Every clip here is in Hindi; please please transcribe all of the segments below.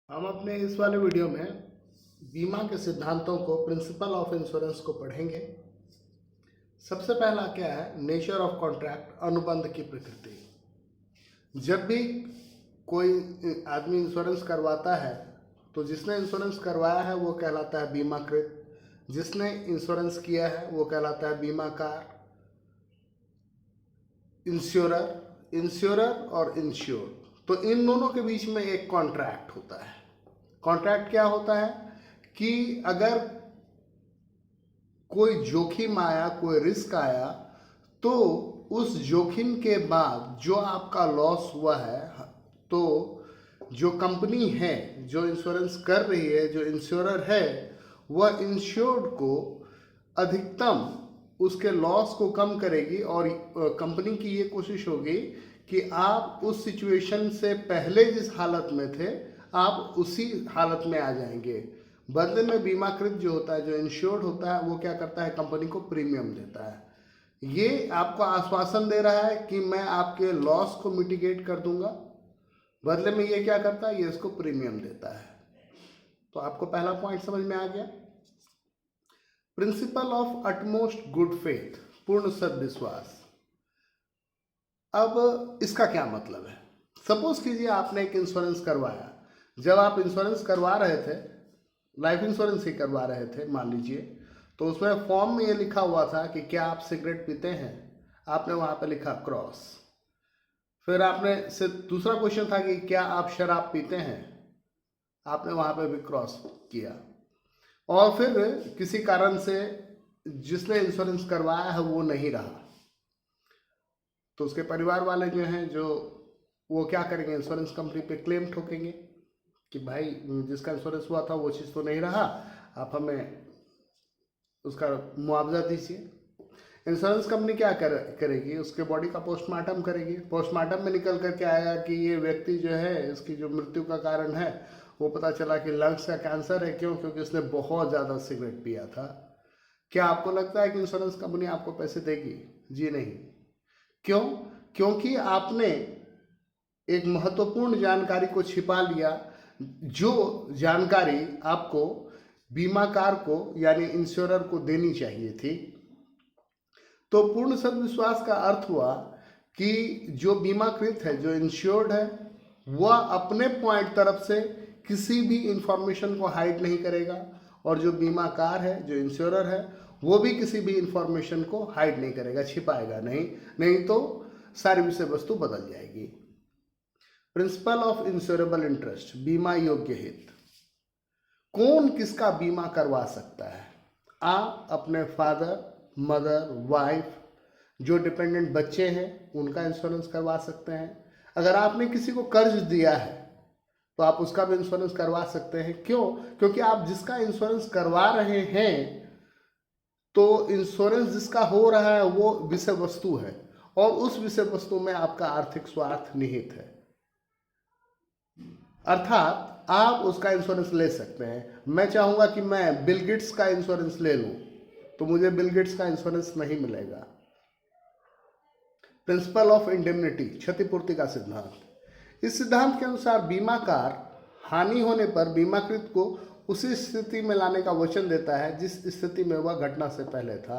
हम अपने इस वाले वीडियो में बीमा के सिद्धांतों को प्रिंसिपल ऑफ इंश्योरेंस को पढ़ेंगे। सबसे पहला क्या है? नेचर ऑफ कॉन्ट्रैक्ट, अनुबंध की प्रकृति। जब भी कोई आदमी इंश्योरेंस करवाता है तो जिसने इंश्योरेंस करवाया है वो कहलाता है बीमाकृत, जिसने इंश्योरेंस किया है वो कहलाता है बीमाकार। इंश्योरर और इंश्योर, तो इन दोनों के बीच में एक कॉन्ट्रैक्ट होता है। कॉन्ट्रैक्ट क्या होता है कि अगर कोई जोखिम आया, कोई रिस्क आया, तो उस जोखिम के बाद जो आपका लॉस हुआ है, तो जो कंपनी है जो इंश्योरेंस कर रही है, जो इंश्योरर है, वह इंश्योर्ड को अधिकतम उसके लॉस को कम करेगी और कंपनी की ये कोशिश होगी कि आप उस सिचुएशन से पहले जिस हालत में थे आप उसी हालत में आ जाएंगे। बदले में बीमाकृत जो होता है, जो इंश्योर्ड होता है, वो क्या करता है? कंपनी को प्रीमियम देता है। ये आपको आश्वासन दे रहा है कि मैं आपके लॉस को मिटिगेट कर दूंगा। बदले में ये क्या करता है? ये इसको प्रीमियम देता है। तो आपको पहला पॉइंट समझ में आ गया। Principle of utmost good faith, पूर्ण सद्विश्वास। अब इसका क्या मतलब है? सपोज कीजिए आपने एक इंश्योरेंस करवाया। जब आप इंश्योरेंस करवा रहे थे, लाइफ इंश्योरेंस ही करवा रहे थे मान लीजिए, तो उसमें फॉर्म में ये लिखा हुआ था कि क्या आप सिगरेट पीते हैं? आपने वहाँ पे लिखा क्रॉस। फिर आपने से दूसरा क्वेश्चन था कि क्या आप शराब पीते हैं? आपने वहाँ पे भी क्रॉस किया। और फिर किसी कारण से जिसने इंश्योरेंस करवाया है वो नहीं रहा, तो उसके परिवार वाले जो हैं, जो वो क्या करेंगे? इंश्योरेंस कंपनी पे क्लेम ठोकेंगे कि भाई जिसका इंश्योरेंस हुआ था वो चीज़ तो नहीं रहा, आप हमें उसका मुआवजा दीजिए। इंश्योरेंस कंपनी क्या करेगी? उसके बॉडी का पोस्टमार्टम करेगी। पोस्टमार्टम में निकल करके आया कि ये व्यक्ति जो है, इसकी जो मृत्यु का कारण है वो पता चला कि लंग्स का कैंसर है। क्यों? क्योंकि उसने बहुत ज़्यादा सिगरेट पिया था। क्या आपको लगता है कि इंश्योरेंस कंपनी आपको पैसे देगी? जी नहीं। क्यों? क्योंकि आपने एक महत्वपूर्ण जानकारी को छिपा लिया, जो जानकारी आपको बीमाकार को यानी इंश्योरर को देनी चाहिए थी। तो पूर्ण सद्विश्वास का अर्थ हुआ कि जो बीमाकृत है, जो इंश्योर्ड है, वह अपने पॉइंट तरफ से किसी भी इंफॉर्मेशन को हाइड नहीं करेगा, और जो बीमाकार है, जो इंश्योरर है, वो भी किसी भी इंफॉर्मेशन को हाइड नहीं करेगा, छिपाएगा नहीं तो सारी विषय वस्तु बदल जाएगी। प्रिंसिपल ऑफ इंश्योरेबल इंटरेस्ट, बीमा योग्य हित। कौन किसका बीमा करवा सकता है? आप अपने फादर, मदर, वाइफ, जो डिपेंडेंट बच्चे हैं उनका इंश्योरेंस करवा सकते हैं। अगर आपने किसी को कर्ज दिया है तो आप उसका भी इंश्योरेंस करवा सकते हैं। क्यों? क्योंकि आप जिसका इंश्योरेंस करवा रहे हैं, तो इंश्योरेंस जिसका हो रहा है वो विषय वस्तु है, और उस विषय वस्तु में आपका आर्थिक स्वार्थ निहित है। अर्थात आप उसका इंश्योरेंस ले सकते हैं। मैं चाहूंगा कि मैं बिल गेट्स का इंश्योरेंस ले लूं, तो मुझे बिल गेट्स का इंश्योरेंस नहीं मिलेगा। प्रिंसिपल ऑफ इंडेमनिटी, क्षतिपूर्ति का सिद्धांत। इस सिद्धांत के अनुसार बीमाकार हानि होने पर बीमाकृत को उसी स्थिति में लाने का वचन देता है जिस स्थिति में वह घटना से पहले था।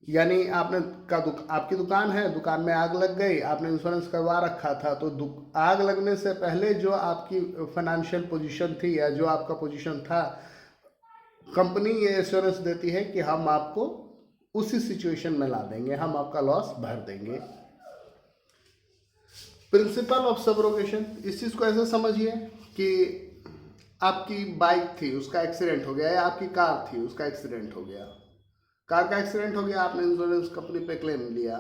यानी आपकी दुकान है, दुकान में आग लग गई, आपने इंश्योरेंस करवा रखा था, तो आग लगने से पहले जो आपकी फाइनेंशियल पोजीशन थी या जो आपका पोजीशन था, कंपनी ये एश्योरेंस देती है कि हम आपको उसी सिचुएशन में ला देंगे, हम आपका लॉस भर देंगे। प्रिंसिपल ऑफ सबरोगेशन, इस चीज़ को ऐसे समझिए कि आपकी बाइक थी, उसका एक्सीडेंट हो गया, या आपकी कार थी, उसका एक्सीडेंट हो गया। कार का एक्सीडेंट हो गया, आपने इंश्योरेंस कंपनी पे क्लेम लिया,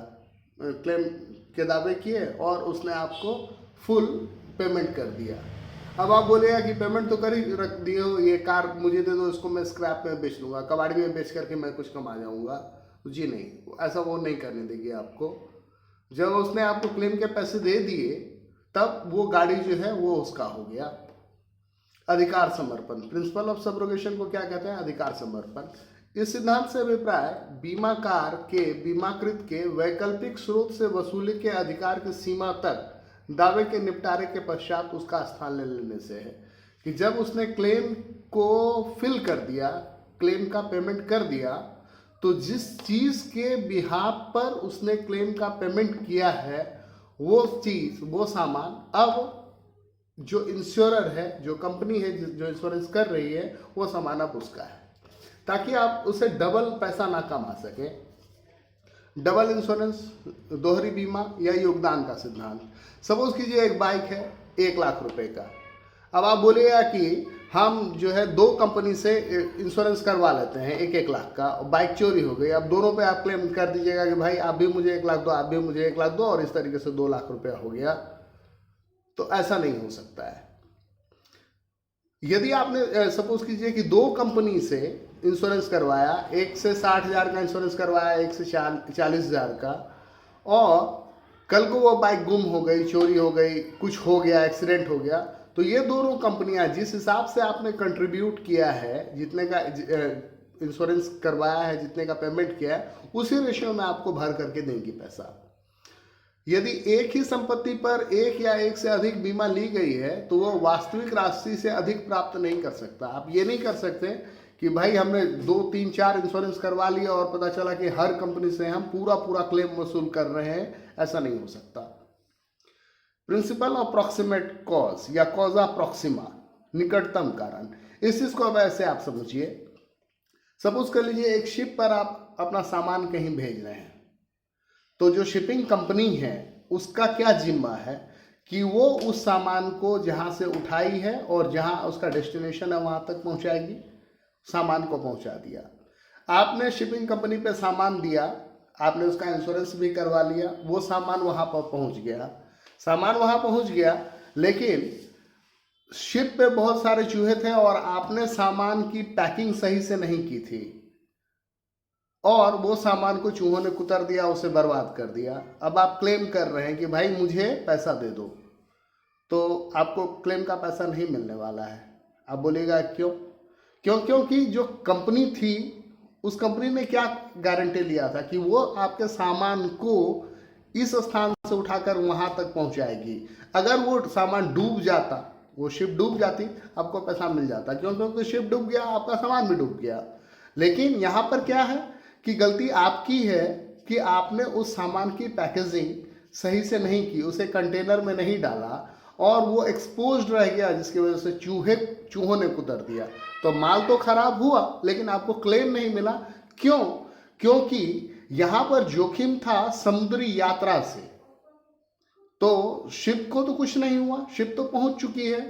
क्लेम के दावे किए और उसने आपको फुल पेमेंट कर दिया। अब आप बोलेगा कि पेमेंट तो कर ही रख दिए हो, ये कार मुझे दे दो, इसको मैं स्क्रैप में बेच लूँगा, कबाड़ी में बेच करके मैं कुछ कमा जाऊँगा। जी नहीं, ऐसा वो नहीं करने देगी आपको। जब उसने आपको क्लेम के पैसे दे दिए, तब वो गाड़ी जो है वो उसका हो गया। अधिकार समर्पण, प्रिंसिपल ऑफ सबरोगेशन को क्या कहते हैं? अधिकार समर्पण। इस सिद्धांत से अभिप्राय बीमाकार के बीमाकृत के वैकल्पिक स्रोत से वसूली के अधिकार की सीमा तक दावे के निपटारे के पश्चात उसका स्थान ले लेने से है कि जब उसने क्लेम को फिल कर दिया, क्लेम का पेमेंट कर दिया, तो जिस चीज़ के बिहाफ पर उसने क्लेम का पेमेंट किया है वो चीज़, वो सामान अब जो इंश्योरर है, जो कंपनी है जो इंश्योरेंस कर रही है, वो सामान अब उसका है, ताकि आप उसे डबल पैसा ना कमा सके। डबल इंश्योरेंस, दोहरी बीमा या योगदान का सिद्धांत। सपोज कीजिए एक बाइक है 1 लाख रुपए का। अब आप बोलिएगा कि हम जो है 2 कंपनी से इंश्योरेंस करवा लेते हैं 1-1 लाख का, बाइक चोरी हो गई, अब दोनों पे आप क्लेम कर दीजिएगा कि भाई आप भी मुझे 1 लाख दो, आप भी मुझे 1 लाख दो, और इस तरीके से 2 लाख रुपया हो गया। तो ऐसा नहीं हो सकता है। यदि आपने सपोज कीजिए कि 2 कंपनी से इंश्योरेंस करवाया, एक से 60,000 का इंश्योरेंस करवाया, एक से 40,000 का, और कल को वो बाइक गुम हो गई, चोरी हो गई, कुछ हो गया, एक्सीडेंट हो गया, तो ये दोनों कंपनियां जिस हिसाब से आपने कंट्रीब्यूट किया है, जितने का इंश्योरेंस करवाया है, जितने का पेमेंट किया है, उसी रेशियो में आपको भर करके देंगी पैसा। यदि एक ही संपत्ति पर एक या एक से अधिक बीमा ली गई है तो वो वास्तविक राशि से अधिक प्राप्त नहीं कर सकता। आप ये नहीं कर सकते कि भाई हमने 2, 3, 4 इंश्योरेंस करवा लिया और पता चला कि हर कंपनी से हम पूरा क्लेम वसूल कर रहे हैं, ऐसा नहीं हो सकता। प्रिंसिपल ऑफ प्रॉक्सिमेट कॉज या कॉजा प्रॉक्सिमा, निकटतम कारण। इस चीज को अब ऐसे आप समझिए, सपोज कर लीजिए एक शिप पर आप अपना सामान कहीं भेज रहे हैं, तो जो शिपिंग कंपनी है उसका क्या जिम्मा है कि वो उस सामान को जहां से उठाई है और जहां उसका डेस्टिनेशन है वहां तक पहुंचाएगी। सामान को पहुंचा दिया, आपने शिपिंग कंपनी पे सामान दिया, आपने उसका इंश्योरेंस भी करवा लिया, वो सामान वहां पर पहुंच गया, सामान वहां पहुंच गया, लेकिन शिप पे बहुत सारे चूहे थे और आपने सामान की पैकिंग सही से नहीं की थी और वो सामान को चूहों ने कुतर दिया, उसे बर्बाद कर दिया। अब आप क्लेम कर रहे हैं कि भाई मुझे पैसा दे दो, तो आपको क्लेम का पैसा नहीं मिलने वाला है। आप बोलिएगा क्योंकि जो कंपनी थी उस कंपनी ने क्या गारंटी लिया था कि वो आपके सामान को इस स्थान से उठाकर वहां तक पहुंचाएगी। अगर वो सामान डूब जाता, वो शिप डूब जाती, आपको पैसा मिल जाता, क्योंकि शिप डूब गया, आपका सामान भी डूब गया। लेकिन यहाँ पर क्या है कि गलती आपकी है कि आपने उस सामान की पैकेजिंग सही से नहीं की, उसे कंटेनर में नहीं डाला और वो एक्सपोज्ड रह गया, जिसकी वजह से चूहों ने कुतर दिया। तो माल तो खराब हुआ लेकिन आपको क्लेम नहीं मिला। क्योंकि यहां पर जोखिम था समुद्री यात्रा से। तो शिप को तो कुछ नहीं हुआ, शिप तो पहुंच चुकी है,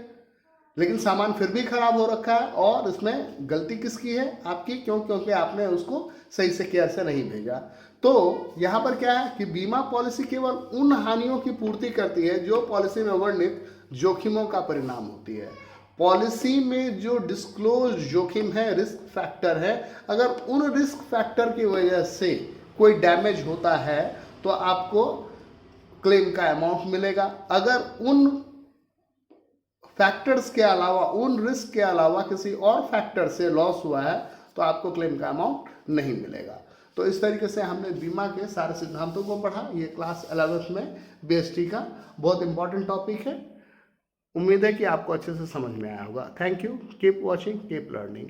लेकिन सामान फिर भी खराब हो रखा है। और इसमें गलती किसकी है? आपकी, क्योंकि आपने उसको सही से केयर से नहीं भेजा। तो यहाँ पर क्या है कि बीमा पॉलिसी केवल उन हानियों की पूर्ति करती है जो पॉलिसी में वर्णित जोखिमों का परिणाम होती है। पॉलिसी में जो डिस्क्लोज जोखिम है, रिस्क फैक्टर है, अगर उन रिस्क फैक्टर की वजह से कोई डैमेज होता है तो आपको क्लेम का अमाउंट मिलेगा। अगर उन फैक्टर्स के अलावा, उन रिस्क के अलावा किसी और फैक्टर से लॉस हुआ है तो आपको क्लेम का अमाउंट नहीं मिलेगा। तो इस तरीके से हमने बीमा के सारे सिद्धांतों को पढ़ा। ये क्लास 11th में बीएसटी का बहुत इंपॉर्टेंट टॉपिक है। उम्मीद है कि आपको अच्छे से समझ में आया होगा। Thank you, keep watching, keep learning.